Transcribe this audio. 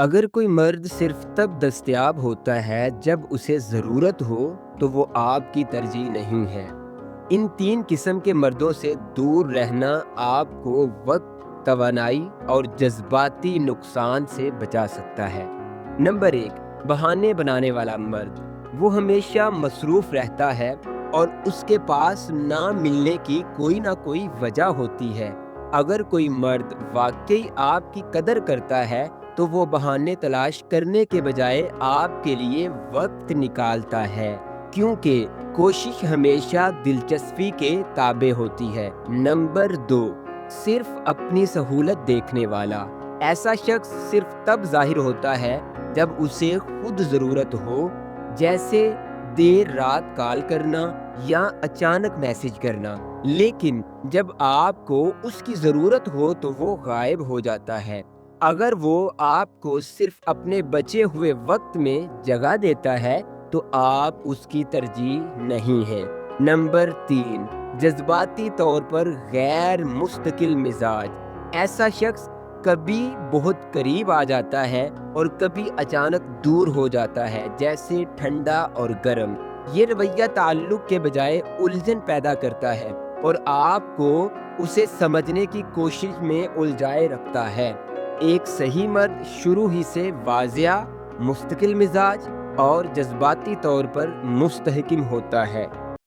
अगर कोई मर्द सिर्फ तब दस्तयाब होता है जब उसे ज़रूरत हो, तो वो आपकी तरजीह नहीं है। इन 3 किस्म के मर्दों से दूर रहना आपको वक़्त, तवानाई और जज़्बाती नुकसान से बचा सकता है। नंबर 1, बहाने बनाने वाला मर्द। वो हमेशा मसरूफ़ रहता है और उसके पास ना मिलने की कोई ना कोई वजह होती है। अगर कोई मर्द वाक़ई आपकी कदर करता है, तो वो बहाने तलाश करने के बजाय आपके लिए वक़्त निकालता है, क्योंकि कोशिश हमेशा दिलचस्पी के ताबे होती है। नंबर 2, सिर्फ़ अपनी सहूलत देखने वाला। ऐसा शख्स सिर्फ़ तब ज़ाहिर होता है जब उसे खुद ज़रूरत हो, जैसे देर रात कॉल करना या अचानक मैसेज करना। लेकिन जब आपको उसकी ज़रूरत हो तो वो गायब हो जाता है। अगर वो आपको सिर्फ़ अपने बचे हुए वक़्त में जगह देता है, तो आप उसकी तरजीह नहीं हैं। नंबर 3, जज़्बाती तौर पर गैर मुस्तकिल मिज़ाज। ऐसा शख्स कभी बहुत करीब आ जाता है और कभी अचानक दूर हो जाता है, जैसे ठंडा और गर्म। ये रवैया ताल्लुक़ के बजाय उलझन पैदा करता है और आपको उसे समझने की कोशिश में उलझाए रखता है। एक सही मर्द शुरू ही से वाज़िया, मुस्तकिल मिज़ाज और जज़्बाती तौर पर मुस्तहकिम होता है।